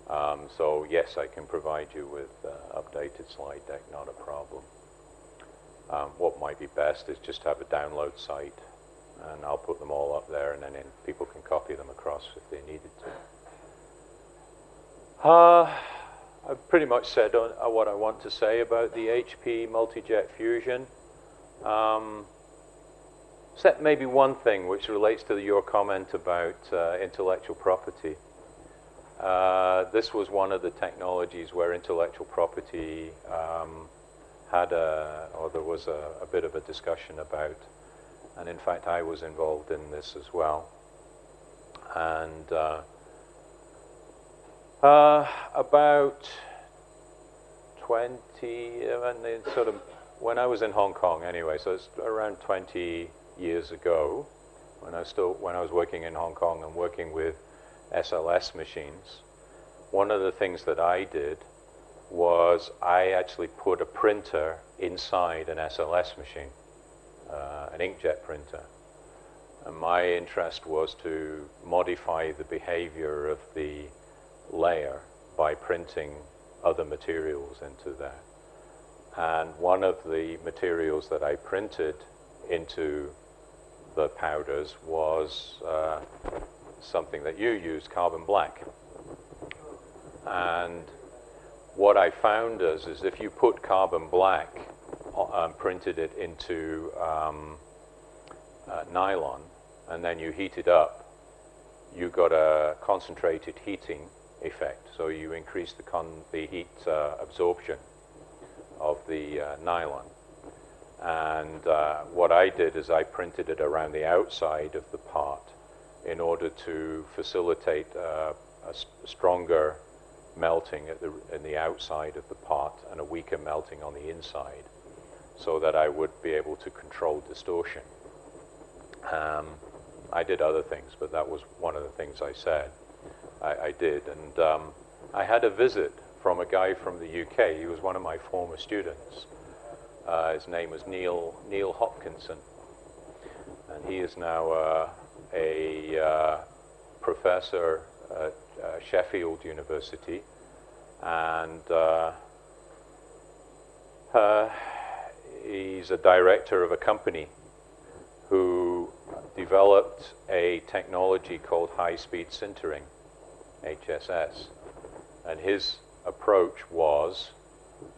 So yes, I can provide you with updated slide deck, not a problem. What might be best is just have a download site, and I'll put them all up there, and then people can copy them across if they needed to. I've pretty much said what I want to say about the HP multi-jet fusion. Except maybe one thing which relates to your comment about intellectual property. This was one of the technologies where intellectual property there was a bit of a discussion about, and in fact I was involved in this as well. And about when I was in Hong Kong anyway, so it's around 20 years ago, when I was working in Hong Kong and working with SLS machines, one of the things that I did was I actually put a printer inside an SLS machine, an inkjet printer. And my interest was to modify the behavior of the layer by printing other materials into there. And one of the materials that I printed into the powders was something that you use, carbon black. And what I found is if you put carbon black and printed it into nylon, and then you heat it up, you got a concentrated heating effect. So you increase the heat absorption of the nylon. And what I did is I printed it around the outside of the part in order to facilitate a stronger melting in the outside of the part and a weaker melting on the inside, so that I would be able to control distortion. I did other things, but that was one of the things I said I did. And I had a visit from a guy from the UK. He was one of my former students. His name was Neil Hopkinson, and he is now a professor at Sheffield University, and he's a director of a company who developed a technology called high-speed sintering, HSS. And his approach was,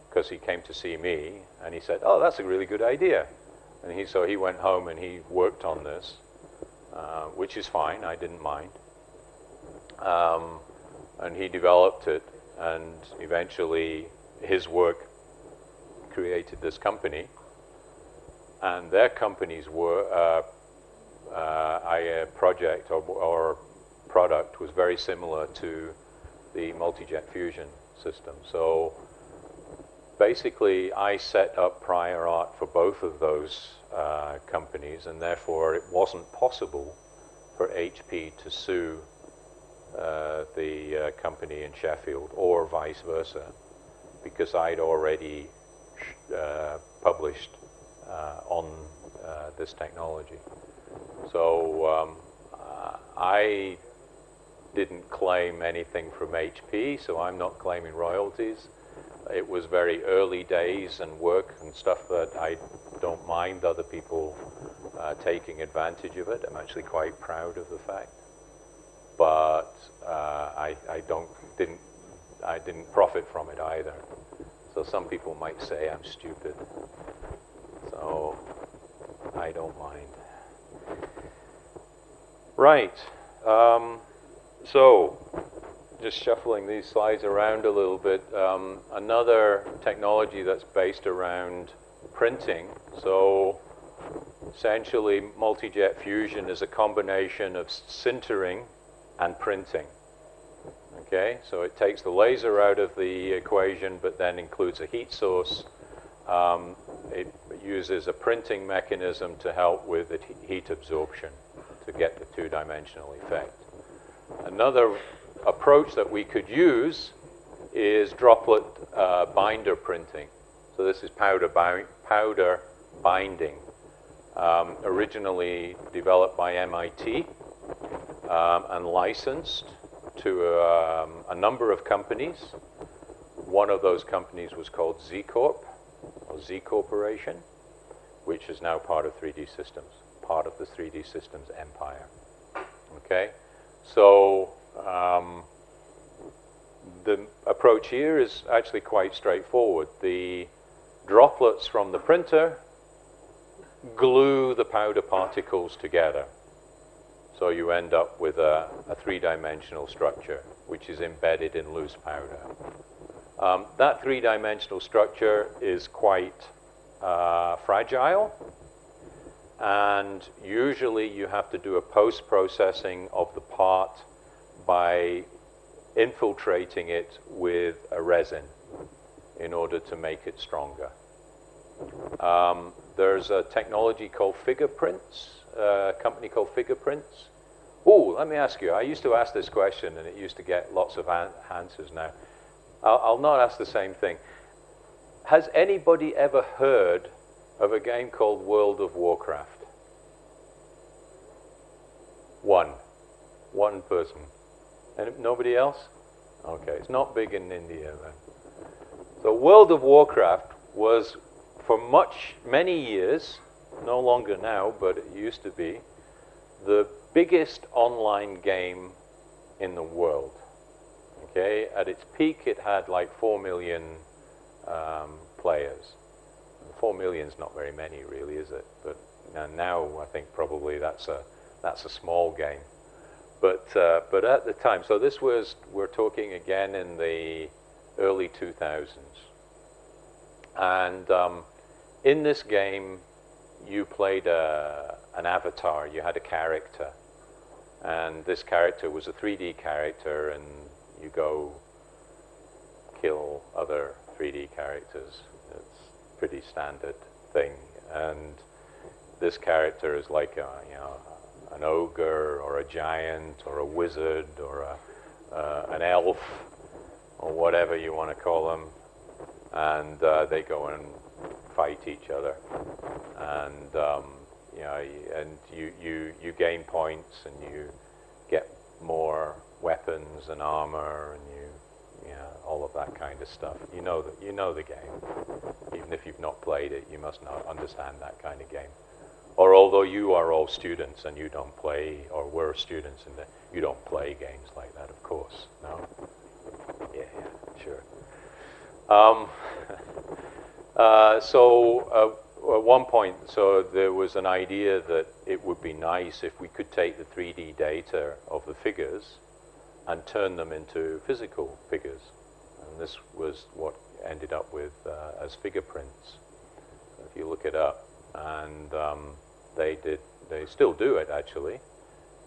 because he came to see me, and he said, "Oh, that's a really good idea." And so he went home and he worked on this, which is fine, I didn't mind. And he developed it, and eventually his work created this company. And their company's project or product was very similar to the multi-jet fusion system. So basically, I set up prior art for both of those companies, and therefore it wasn't possible for HP to sue the company in Sheffield, or vice versa, because I'd already published on this technology. So I didn't claim anything from HP, so I'm not claiming royalties. It was very early days and work and stuff that I don't mind other people taking advantage of it. I'm actually quite proud of the fact. But I didn't profit from it either. So some people might say I'm stupid. So I don't mind. Right. So just shuffling these slides around a little bit. Another technology that's based around printing. So essentially, multi-jet fusion is a combination of sintering and printing. Okay, so it takes the laser out of the equation, but then includes a heat source. It uses a printing mechanism to help with the heat absorption to get the two-dimensional effect. Another approach that we could use is droplet binder printing. So this is powder binding, originally developed by MIT and licensed to a number of companies. One of those companies was called Z Corp, or Z Corporation, which is now part of 3D Systems, part of the 3D Systems empire. Okay, so the approach here is actually quite straightforward. The droplets from the printer glue the powder particles together. So you end up with a three-dimensional structure, which is embedded in loose powder. That three-dimensional structure is quite fragile, and usually you have to do a post-processing of the part by infiltrating it with a resin in order to make it stronger. There's a technology called fingerprints, a company called fingerprints. Oh, let me ask you, I used to ask this question and it used to get lots of answers now. I'll not ask the same thing. Has anybody ever heard of a game called World of Warcraft? One person. And nobody else? Okay, it's not big in India then. So World of Warcraft was, for many years, no longer now, but it used to be, the biggest online game in the world. Okay, at its peak it had like 4 million players. 4 million's not very many really, is it? But now I think probably that's a small game. But at the time, so this was, we're talking again in the early 2000s. And in this game, you played an avatar, you had a character. And this character was a 3D character, and you go kill other 3D characters. It's a pretty standard thing. And this character is like an ogre or a giant or a wizard or an elf or whatever you want to call them, and they go and fight each other, and you gain points and you get more weapons and armor and all of that kind of stuff. You know the game. Even if you've not played it, you must not understand that kind of game. Or although you are all students and you don't play, or were students and you don't play games like that, of course. No? Yeah, sure. So at one point, so there was an idea that it would be nice if we could take the 3D data of the figures and turn them into physical figures. And this was what ended up with as fingerprints. If you look it up, and they still do it actually.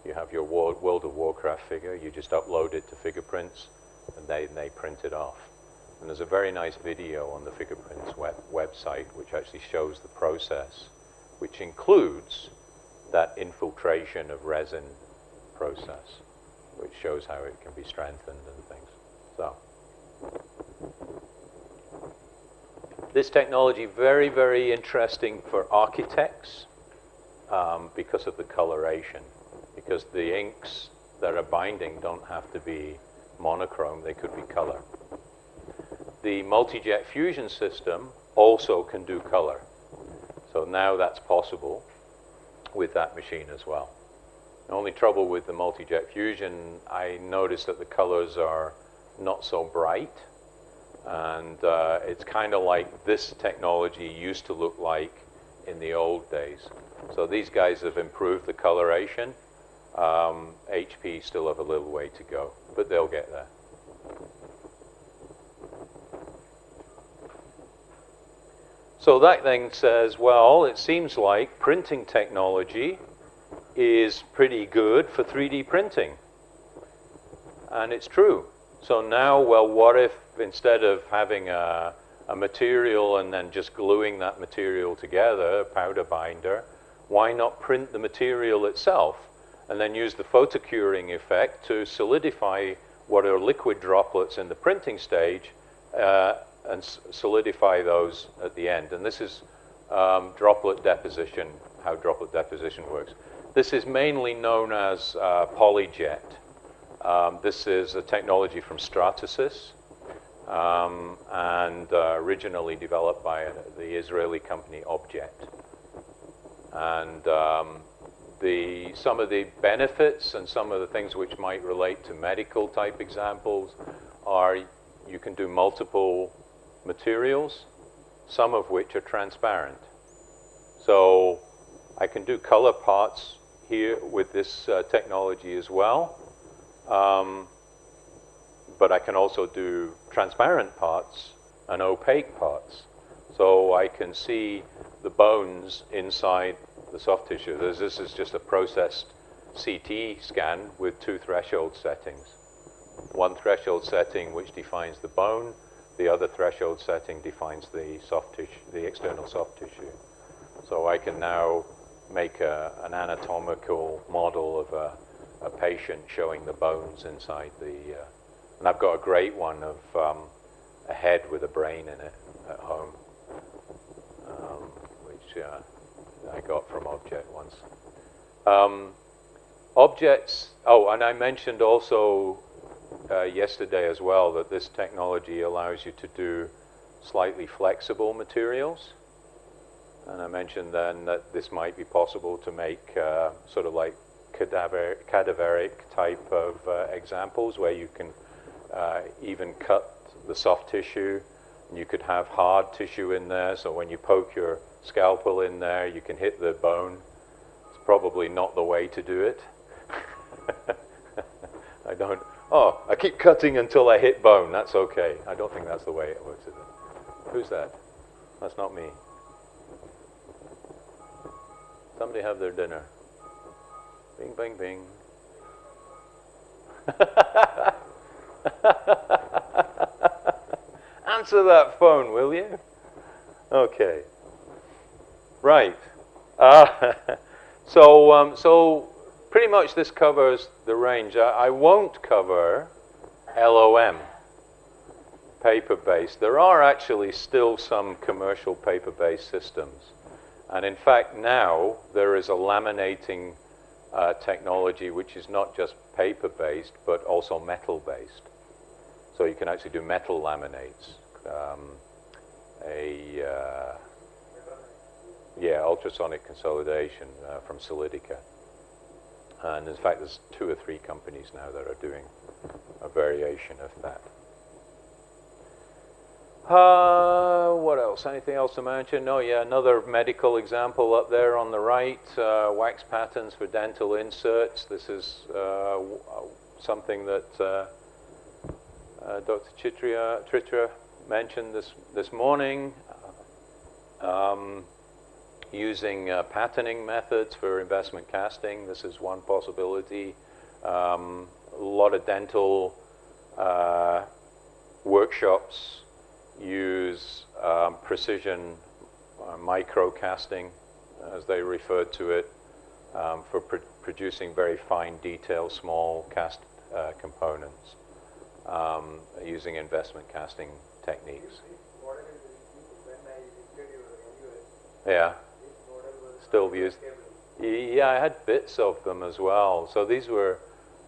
You have your World of Warcraft figure, you just upload it to fingerprints, and they print it off. And there's a very nice video on the fingerprints website which actually shows the process, which includes that infiltration of resin process, which shows how it can be strengthened and things. So this technology, very, very interesting for architects because of the coloration, because the inks that are binding don't have to be monochrome, they could be color. The multi-jet fusion system also can do color. So now that's possible with that machine as well. The only trouble with the multi-jet fusion, I noticed that the colors are not so bright. And it's kind of like this technology used to look like in the old days. So these guys have improved the coloration. HP still have a little way to go, but they'll get there. So that then says, well, it seems like printing technology is pretty good for 3D printing. And it's true. So now, well, what if instead of having a material and then just gluing that material together, a powder binder, why not print the material itself and then use the photocuring effect to solidify what are liquid droplets in the printing stage and solidify those at the end. And this is droplet deposition, how droplet deposition works. This is mainly known as polyjet. This is a technology from Stratasys, and originally developed by the Israeli company Object. And some of the benefits and some of the things which might relate to medical type examples are you can do multiple materials, some of which are transparent. So I can do color parts here with this technology as well, but I can also do transparent parts and opaque parts. So I can see the bones inside the soft tissue. This is just a processed CT scan with 2 threshold settings. One threshold setting which defines the bone, the other threshold setting defines the soft tissue, the external soft tissue. So I can now make an anatomical model of a patient showing the bones inside the, and I've got a great one of a head with a brain in it at home, which I got from Object once. Objects, oh, and I mentioned also yesterday as well that this technology allows you to do slightly flexible materials. And I mentioned then that this might be possible to make sort of like cadaveric type of examples where you can even cut the soft tissue, and you could have hard tissue in there, so when you poke your scalpel in there you can hit the bone. It's probably not the way to do it. I keep cutting until I hit bone. That's okay. I don't think that's the way it works, is it? Who's that? That's not me. Somebody have their dinner. Bing, bing, bing. Answer that phone, will you? Okay. Right. So pretty much this covers the range. I won't cover LOM, paper-based. There are actually still some commercial paper-based systems. And in fact, now there is a laminating technology which is not just paper-based, but also metal-based. So you can actually do metal laminates. Ultrasonic consolidation from Solidica. And in fact, there's 2 or 3 companies now that are doing a variation of that. What else? Anything else to mention? Oh yeah, another medical example up there on the right, wax patterns for dental inserts. This is something that Dr. Tritra mentioned this morning, using patterning methods for investment casting. This is one possibility. A lot of dental workshops use precision micro casting, as they refer to it, for producing very fine detail, small cast components, using investment casting techniques. Yeah, still used. Yeah, I had bits of them as well. So these were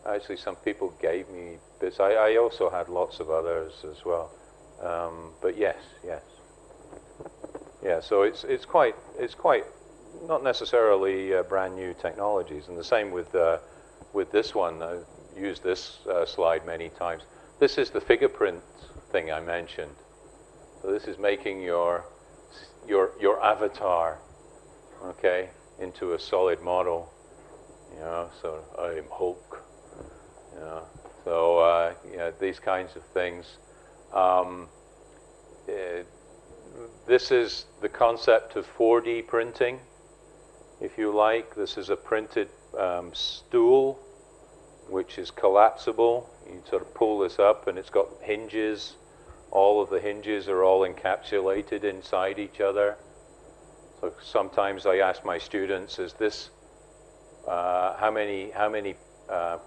actually, some people gave me bits. I also had lots of others as well. But yes. Yeah, so it's quite not necessarily brand new technologies, and the same with this one. I've used this slide many times. This is the figure print thing I mentioned. So this is making your avatar, okay, into a solid model. You know, so I'm Hulk. You know, so these kinds of things. This is the concept of 4D printing, if you like. This is a printed stool, which is collapsible. You sort of pull this up, and it's got hinges. All of the hinges are all encapsulated inside each other. So sometimes I ask my students, "Is this how many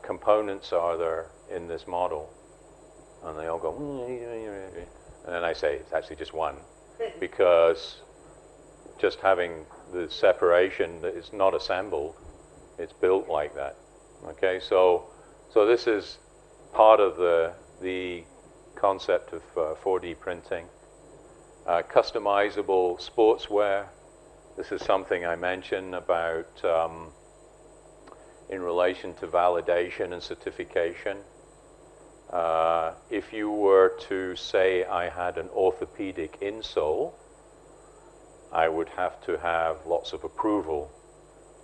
components are there in this model?" And they all go, and then I say, it's actually just one, because just having the separation that is not assembled, it's built like that. Okay, so this is part of the concept of 4D printing. Customizable sportswear. This is something I mentioned about in relation to validation and certification. If you were to say I had an orthopedic insole, I would have to have lots of approval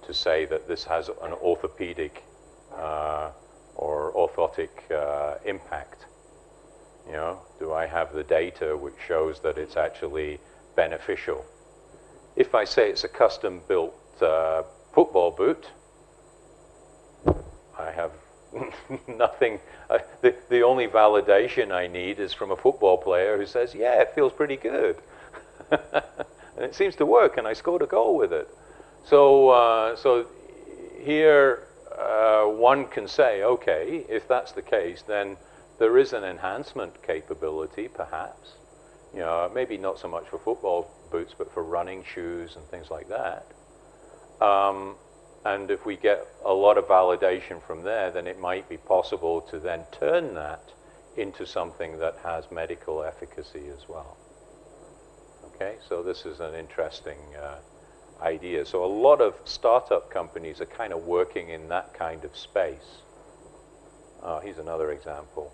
to say that this has an orthopedic or orthotic impact. You know, do I have the data which shows that it's actually beneficial? If I say it's a custom-built football boot, I have nothing. The only validation I need is from a football player who says, yeah, it feels pretty good. And it seems to work, and I scored a goal with it. So here one can say, okay, if that's the case, then there is an enhancement capability, perhaps. You know, maybe not so much for football boots, but for running shoes and things like that. And if we get a lot of validation from there, then it might be possible to then turn that into something that has medical efficacy as well. Okay, so this is an interesting idea. So a lot of startup companies are kind of working in that kind of space. Here's another example.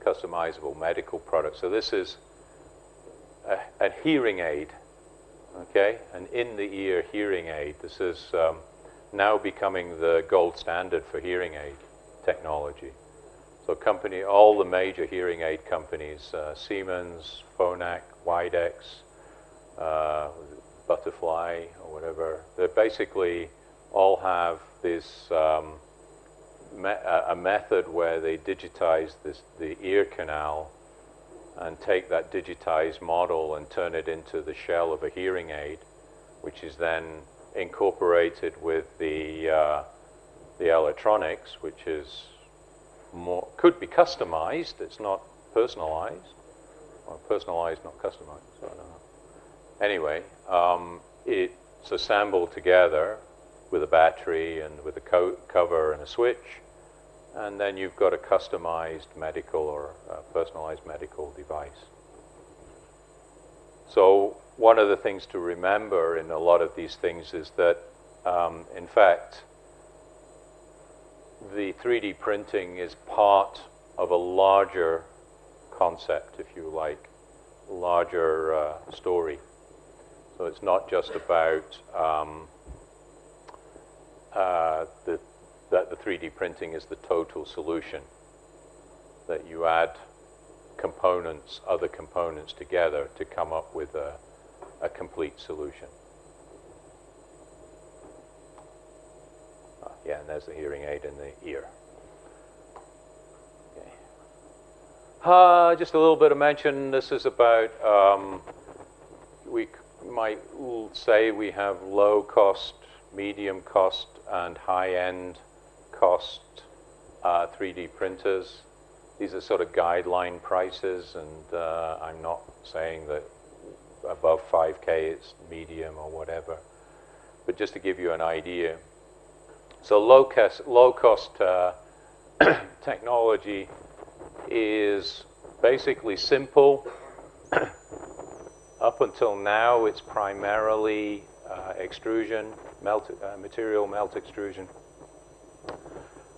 Customizable medical products. So this is a hearing aid, okay, an in-the-ear hearing aid. This is now becoming the gold standard for hearing aid technology. So all the major hearing aid companies, Siemens, Phonak, Widex, Butterfly, or whatever, they basically all have this a method where they digitize the ear canal and take that digitized model and turn it into the shell of a hearing aid, which is then incorporated with the electronics, which is could be customized. It's not personalized, or personalized, not customized. So I don't know. Anyway, it's assembled together with a battery and with a cover and a switch, and then you've got a customized medical or personalized medical device. So one of the things to remember in a lot of these things is that, in fact, the 3D printing is part of a larger concept, if you like, larger story. So it's not just about that the 3D printing is the total solution, that you add components, other components together to come up with a complete solution. Yeah, and there's the hearing aid in the ear. Okay. Just a little bit of mention. This is about, we might say we have low cost, medium cost, and high-end cost 3D printers. These are sort of guideline prices, and I'm not saying that above 5K it's medium or whatever, but just to give you an idea. So low cost technology is basically simple. Up until now, it's primarily extrusion, material melt extrusion.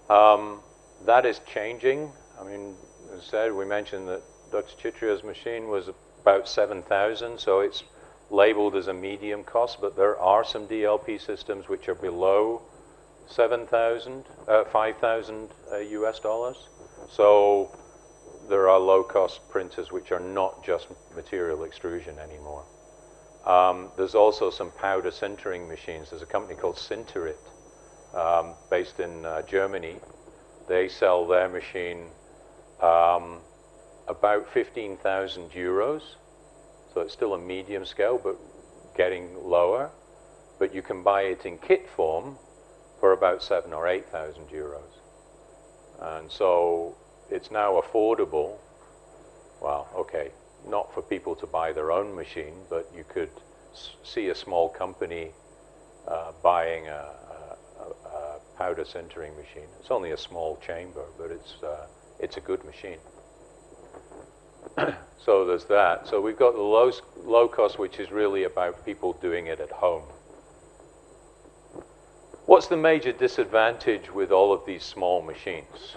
That is changing. I mean, as I said, we mentioned that Dr. Chitria's machine was about 7,000, so it's labeled as a medium cost, but there are some DLP systems which are below 5,000 US dollars. So there are low-cost printers which are not just material extrusion anymore. There's also some powder sintering machines. There's a company called Sinterit, based in Germany. They sell their machine about 15,000 euros. So it's still a medium scale, but getting lower. But you can buy it in kit form for about 7,000 or 8,000 euros. And so it's now affordable. Well, okay, not for people to buy their own machine, but you could see a small company buying a powder sintering machine. It's only a small chamber, but it's a good machine. So there's that. So we've got the low cost, which is really about people doing it at home. What's the major disadvantage with all of these small machines?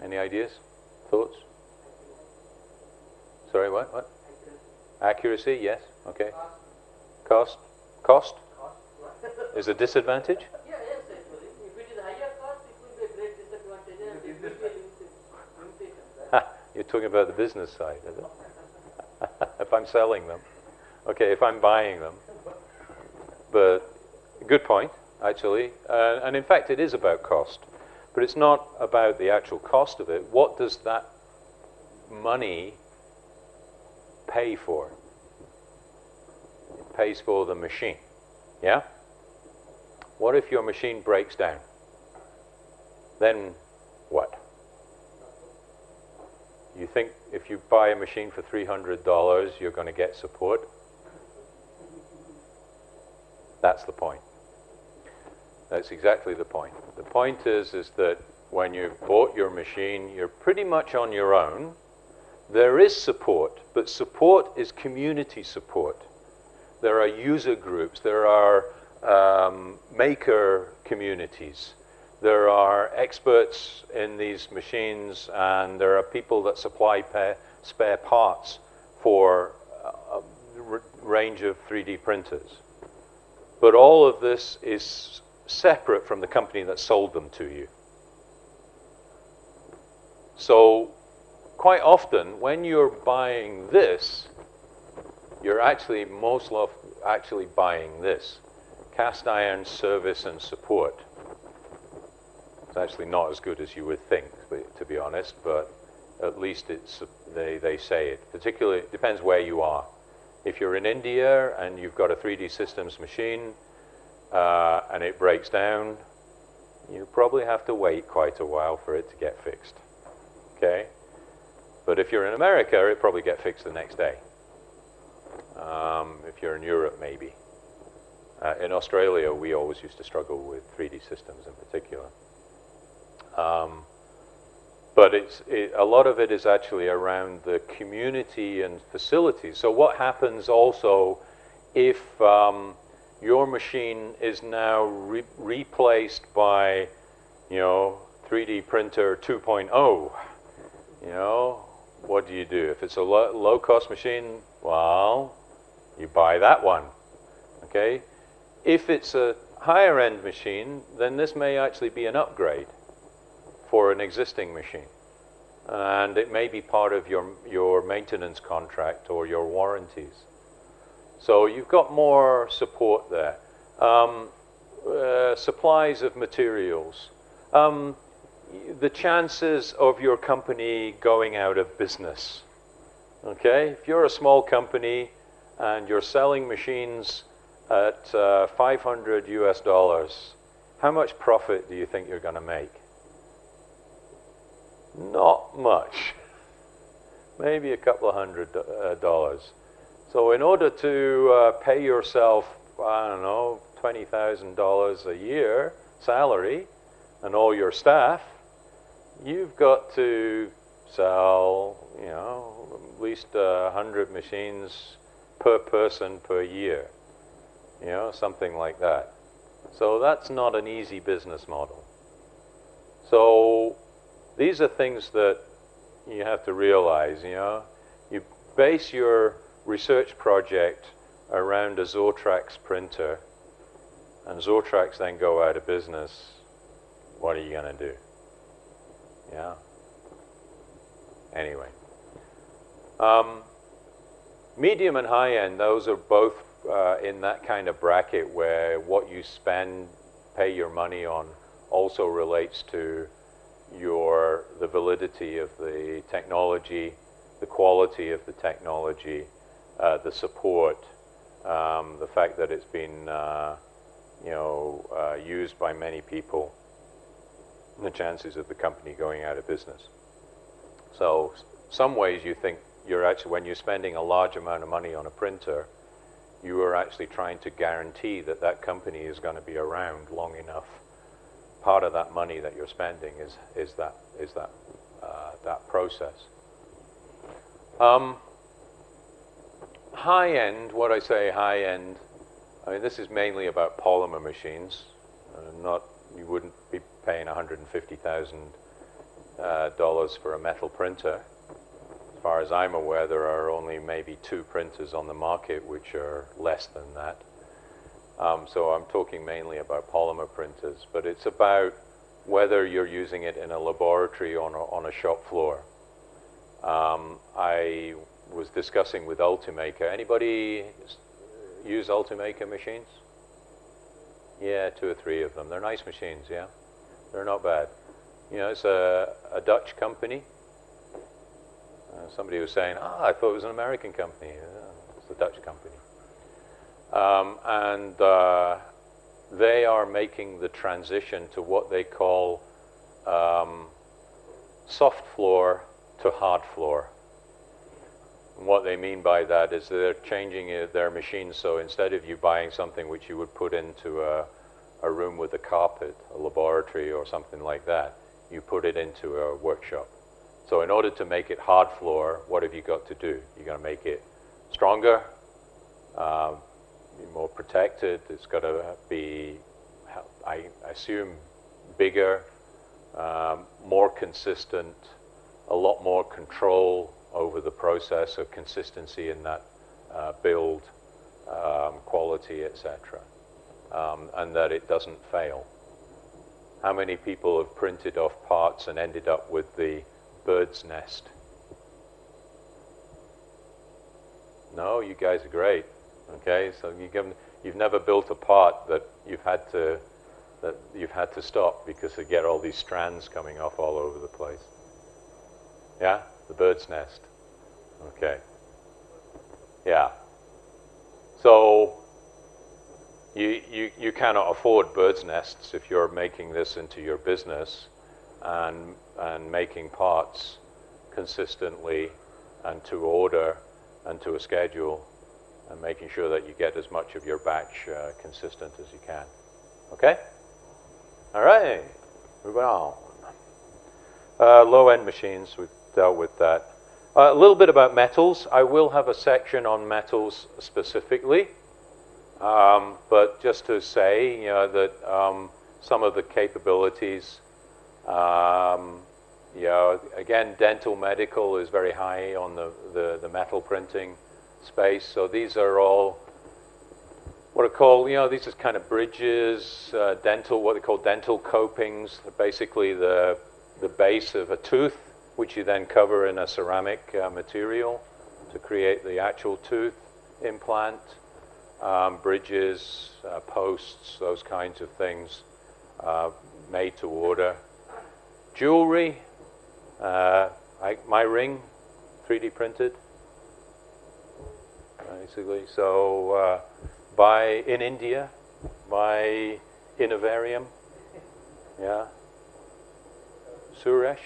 Any ideas? Thoughts? Sorry, what? Accuracy, yes. Okay. Cost? Cost? Is a disadvantage? Yeah, yes, actually. If it is higher cost, it will be a great disadvantage and it will be a limitation, right? You're talking about the business side, is it? If I'm selling them. Okay, if I'm buying them. But good point, actually. And in fact, it is about cost. But it's not about the actual cost of it. What does that money pay for? It pays for the machine. Yeah? What if your machine breaks down? Then what? You think if you buy a machine for $300, you're going to get support? That's the point. That's exactly the point. The point is that when you've bought your machine, you're pretty much on your own. There is support, but support is community support. There are user groups. There are maker communities. There are experts in these machines, and there are people that supply spare parts for a range of 3D printers. But all of this is separate from the company that sold them to you. So quite often, when you're buying this, you're actually actually buying this. Cast iron service and support. It's actually not as good as you would think, to be honest, but at least they say it. Particularly, it depends where you are. If you're in India and you've got a 3D Systems machine and it breaks down, you probably have to wait quite a while for it to get fixed. Okay? But if you're in America, it'll probably get fixed the next day. If you're in Europe, maybe. In Australia, we always used to struggle with 3D Systems in particular. But a lot of it is actually around the community and facilities. So what happens also if your machine is now replaced by, 3D printer 2.0? What do you do? If it's a low-cost machine, well, you buy that one. Okay? If it's a higher-end machine, then this may actually be an upgrade for an existing machine. And it may be part of your maintenance contract or your warranties. So you've got more support there. Supplies of materials. The chances of your company going out of business. Okay? If you're a small company and you're selling machines at $500 US, how much profit do you think you're going to make? Not much. Maybe a couple of $100. So in order to pay yourself, I don't know, $20,000 a year salary and all your staff, you've got to sell, at least 100 machines per person per year. Something like that. So that's not an easy business model. So these are things that you have to realize, You base your research project around a Zortrax printer, and Zortrax then go out of business. What are you going to do? Yeah? Anyway. Medium and high end, those are both in that kind of bracket where what you spend, pay your money on, also relates to the validity of the technology, the quality of the technology, the support, the fact that it's been used by many people, and the chances of the company going out of business. So some ways you think you're actually, when you're spending a large amount of money on a printer, you are actually trying to guarantee that that company is going to be around long enough. Part of that money that you're spending is that process. High end, what I say high end, I mean this is mainly about polymer machines. You wouldn't be paying $150,000 for a metal printer. As far as I'm aware, there are only maybe 2 printers on the market which are less than that. So I'm talking mainly about polymer printers, but it's about whether you're using it in a laboratory or on a shop floor. I was discussing with Ultimaker. Anybody use Ultimaker machines? Yeah, 2 or 3 of them. They're nice machines, yeah? They're not bad. You know, it's a Dutch company. Somebody was saying, I thought it was an American company. It's a Dutch company. They are making the transition to what they call soft floor to hard floor. And what they mean by that is they're changing their machines, so instead of you buying something which you would put into a room with a carpet, a laboratory or something like that, you put it into a workshop. So in order to make it hard floor, what have you got to do? You're going to make it stronger, more protected. It's got to be, I assume, bigger, more consistent, a lot more control over the process of consistency in that build, quality, etc., and that it doesn't fail. How many people have printed off parts and ended up with the bird's nest? No, you guys are great. Okay, so you've never built a part that you've had to stop because they get all these strands coming off all over the place. Yeah, the bird's nest. Okay. Yeah. So you cannot afford bird's nests if you're making this into your business and making parts consistently and to order and to a schedule and making sure that you get as much of your batch consistent as you can. Okay? All right. Moving on. Low-end machines, we've dealt with that. A little bit about metals. I will have a section on metals specifically. But just to say, you know, that some of the capabilities, you know, again, dental medical is very high on the metal printing space. So these are all what are called, you know, these are kind of bridges, dental, what they call dental copings. They're basically the base of a tooth, which you then cover in a ceramic material to create the actual tooth implant. Bridges, posts, those kinds of things, made to order. Jewelry, my ring, 3D printed, basically. So in India, by Innovarium, yeah. Suresh,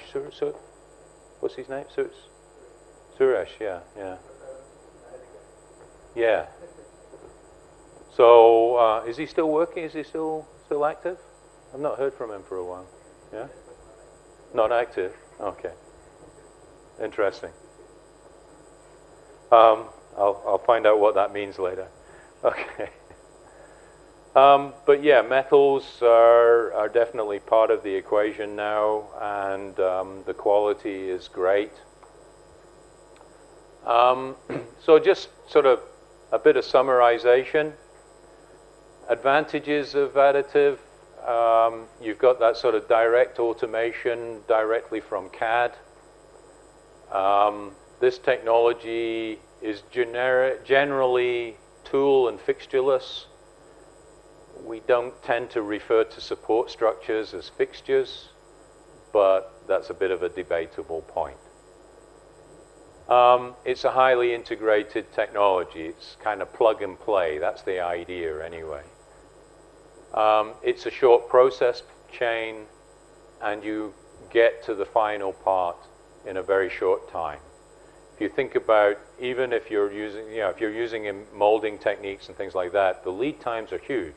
what's his name? Suresh, yeah. Yeah. So, is he still working? Is he still active? I've not heard from him for a while. Yeah? Not active? Okay. Interesting. I'll find out what that means later. Okay. But yeah, metals are definitely part of the equation now, and the quality is great. So just sort of a bit of summarization. Advantages of additive, you've got that sort of direct automation directly from CAD. This technology is generally tool and fixtureless. We don't tend to refer to support structures as fixtures, but that's a bit of a debatable point. It's a highly integrated technology. It's kind of plug and play. That's the idea anyway. It's a short process chain, and you get to the final part in a very short time. if you think about, even if you're using, if you're using molding techniques and things like that, the lead times are huge.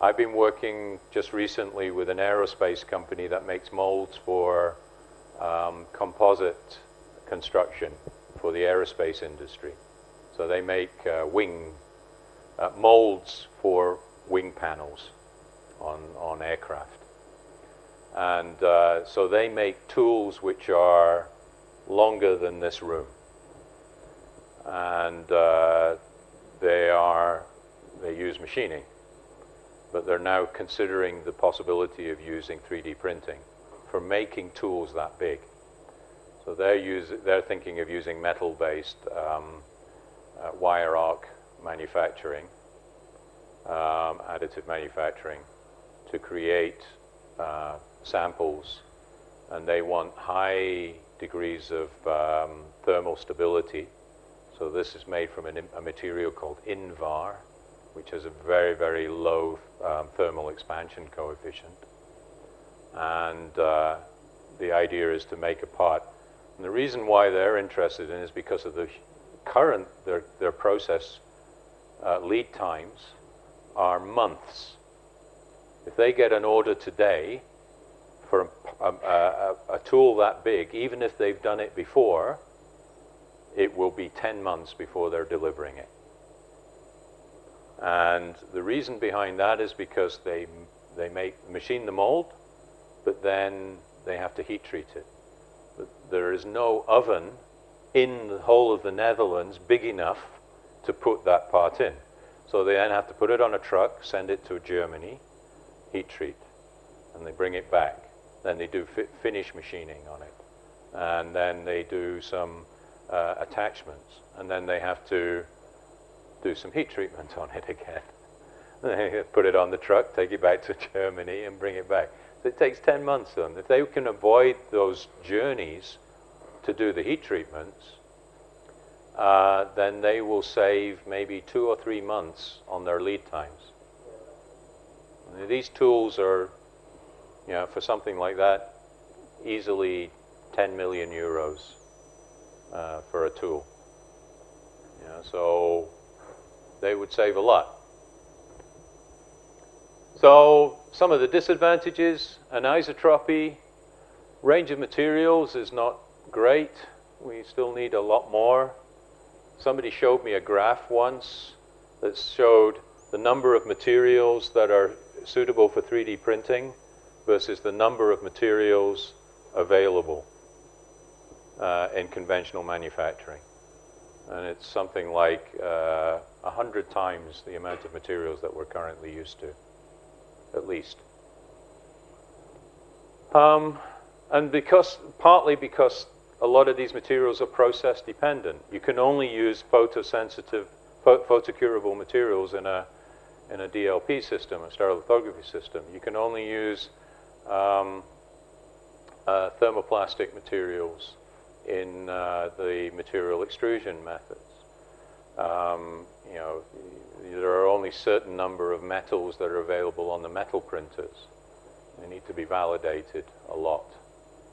I've been working just recently with an aerospace company that makes molds for composite construction for the aerospace industry. So they make molds for wing panels on aircraft. And so they make tools which are longer than this room. And they use machining. But they're now considering the possibility of using 3D printing for making tools that big. So they're thinking of using metal-based wire arc manufacturing, additive manufacturing, to create samples, and they want high degrees of thermal stability. So this is made from a material called INVAR, which has a very, very low thermal expansion coefficient. And the idea is to make a part. And the reason why they're interested in it is because of the current, their process lead times are months. If they get an order today for a tool that big, even if they've done it before, it will be 10 months before they're delivering it. And the reason behind that is because they machine the mold, but then they have to heat treat it. But there is no oven in the whole of the Netherlands big enough to put that part in. So they then have to put it on a truck, send it to Germany, heat treat, and they bring it back. Then they do finish machining on it. And then they do some attachments. And then they have to do some heat treatment on it again. They put it on the truck, take it back to Germany, and bring it back. So it takes 10 months then. If they can avoid those journeys to do the heat treatments, then they will save maybe 2 or 3 months on their lead times. And these tools are, for something like that, easily 10 million euros for a tool. So they would save a lot. So some of the disadvantages: anisotropy, range of materials is not great. We still need a lot more. Somebody showed me a graph once that showed the number of materials that are suitable for 3D printing versus the number of materials available in conventional manufacturing. And it's something like 100 times the amount of materials that we're currently used to, at least. And partly because a lot of these materials are process dependent. You can only use photosensitive, photocurable materials in a DLP system, a stereolithography system. You can only use thermoplastic materials in the material extrusion methods. There are only certain number of metals that are available on the metal printers. They need to be validated a lot.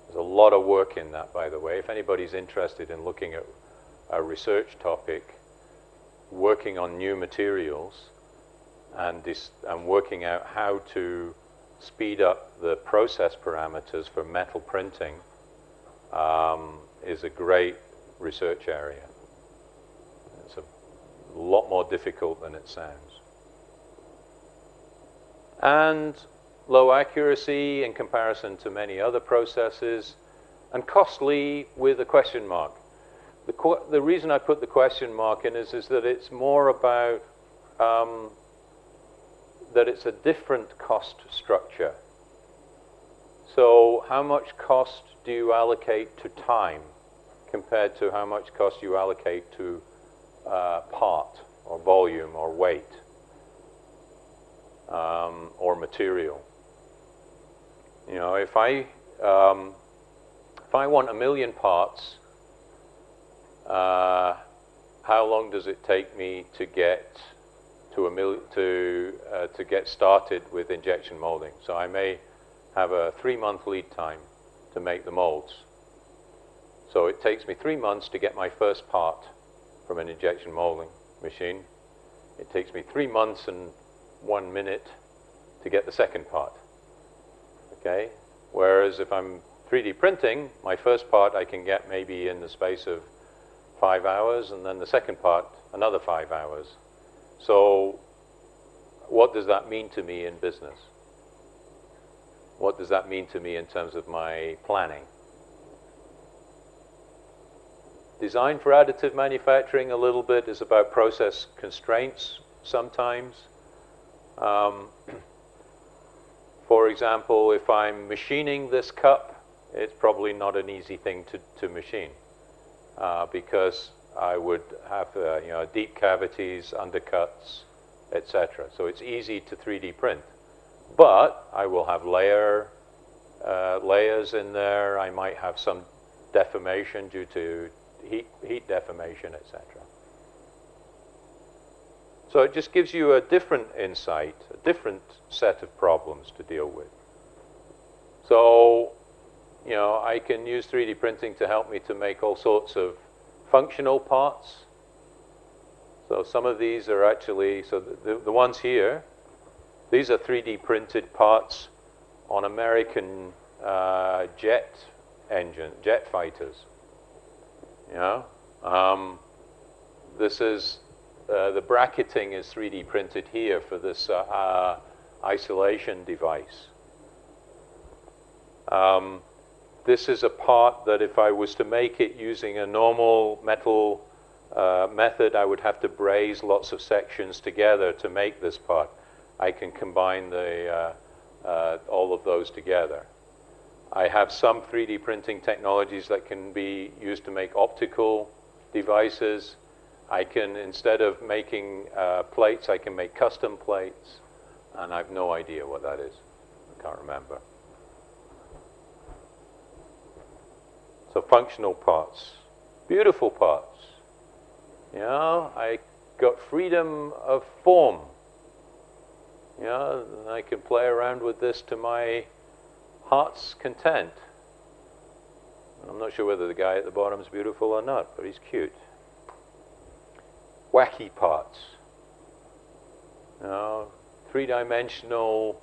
There's a lot of work in that, by the way. If anybody's interested in looking at a research topic, working on new materials, and working out how to speed up the process parameters for metal printing, is a great research area. It's a lot more difficult than it sounds. And low accuracy in comparison to many other processes, and costly with a question mark. The reason I put the question mark in is that it's more about that it's a different cost structure. So how much cost do you allocate to time compared to how much cost you allocate to part or volume or weight or material? If I want 1 million parts, how long does it take me to get to get started with injection molding? So I may have a 3-month lead time to make the molds. So it takes me 3 months to get my first part from an injection molding machine. It takes me 3 months and 1 minute to get the second part. Okay? Whereas if I'm 3D printing, my first part I can get maybe in the space of 5 hours, and then the second part, another 5 hours. So what does that mean to me in business? What does that mean to me in terms of my planning? Design for additive manufacturing a little bit is about process constraints sometimes. For example, if I'm machining this cup, it's probably not an easy thing to machine because I would have deep cavities, undercuts, etc. So it's easy to 3D print. But I will have layers in there. I might have some deformation due to heat deformation, etc. So it just gives you a different insight, a different set of problems to deal with. So, I can use 3D printing to help me to make all sorts of functional parts. So some of these are actually, so the ones here, these are 3D printed parts on American jet fighters. This is, the bracketing is 3D printed here for this isolation device. This is a part that if I was to make it using a normal metal method, I would have to braze lots of sections together to make this part. I can combine all of those together. I have some 3D printing technologies that can be used to make optical devices. I can, instead of making plates, I can make custom plates, and I have no idea what that is. I can't remember. So functional parts, beautiful parts. I got freedom of form. And I can play around with this to my heart's content. I'm not sure whether the guy at the bottom is beautiful or not, but he's cute. Wacky parts. Three-dimensional,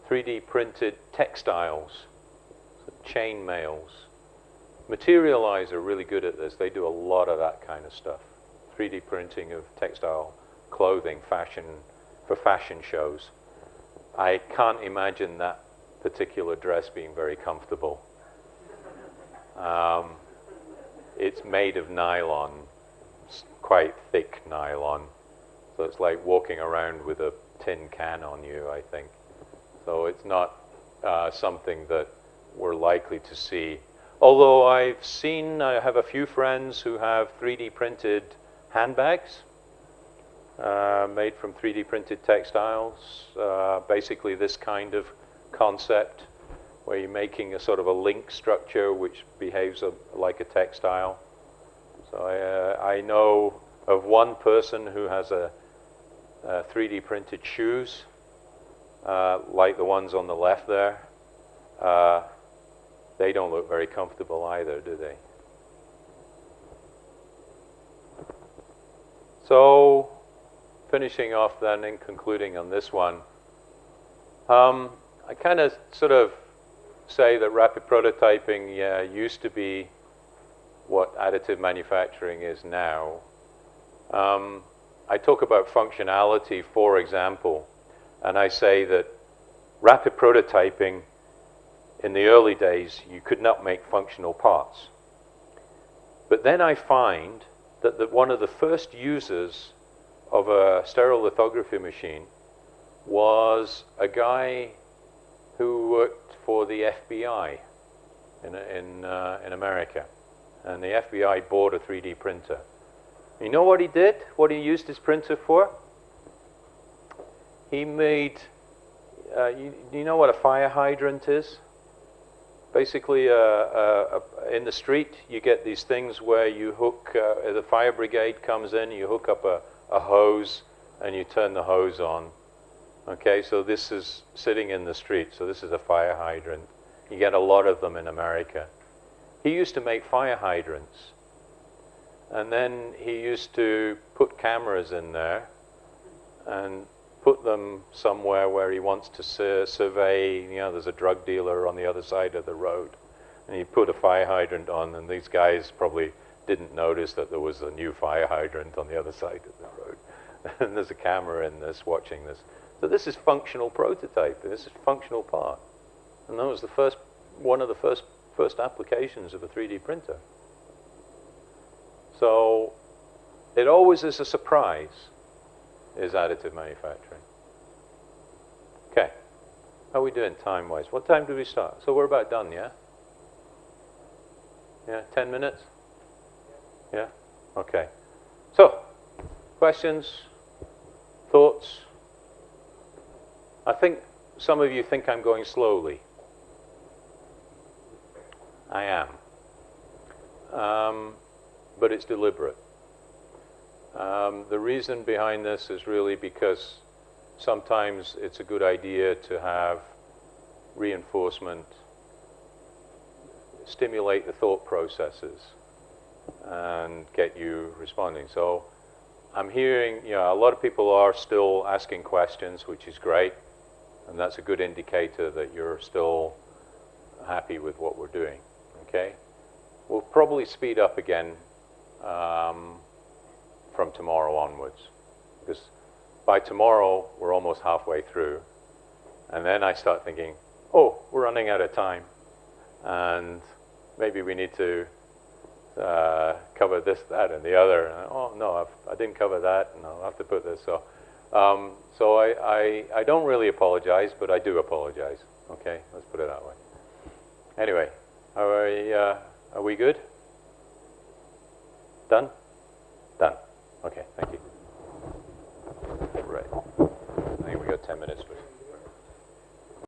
3D printed textiles, so chain mails. Materialize are really good at this. They do a lot of that kind of stuff. 3D printing of textile clothing, for fashion shows. I can't imagine that particular dress being very comfortable. It's made of nylon, quite thick nylon. So it's like walking around with a tin can on you, I think. So it's not something that we're likely to see. Although I have a few friends who have 3D printed handbags made from 3D printed textiles. Basically this kind of concept where you're making a sort of a link structure which behaves like a textile. So I know of one person who has a 3D printed shoes like the ones on the left there. They don't look very comfortable either, do they? So, finishing off then and concluding on this one, I kind of sort of say that rapid prototyping used to be what additive manufacturing is now. I talk about functionality, for example, and I say that rapid prototyping, in the early days, you could not make functional parts. But then I find that one of the first users of a stereolithography machine was a guy who worked for the FBI in America. And the FBI bought a 3D printer. You know what he did? What he used his printer for? He made, you know what a fire hydrant is? Basically, in the street, you get these things where you hook, the fire brigade comes in, you hook up a hose, and you turn the hose on. Okay, so this is sitting in the street, so this is a fire hydrant. You get a lot of them in America. he used to make fire hydrants. And then he used to put cameras in there and put them somewhere where he wants to survey, you know, there's a drug dealer on the other side of the road. And he put a fire hydrant on, and these guys probably didn't notice that there was a new fire hydrant on the other side of the road. And there's a camera in this watching this. So this is functional prototype. This is functional part. And that was the first, one of the first applications of a 3D printer. So it always is a surprise, is additive manufacturing. Okay. How are we doing time-wise? What time do we start? So we're about done, yeah? Yeah, 10 minutes? Yeah? Okay. So, questions? Thoughts? I think some of you think I'm going slowly. I am. But it's deliberate. The reason behind this is really because sometimes it's a good idea to have reinforcement, stimulate the thought processes, and get you responding. So I'm hearing, you know, a lot of people are still asking questions, which is great, and that's a good indicator that you're still happy with what we're doing, okay? We'll probably speed up again from tomorrow onwards, because by tomorrow we're almost halfway through, and then I start thinking, oh, we're running out of time, and maybe we need to cover this, that, and the other. And, oh no, I didn't cover that, and I'll have to put this. So, so I don't really apologize, but I do apologize. Okay, let's put it that way. Anyway, are we good? Done? Done. Okay, thank you. Right. I think we got 10 minutes.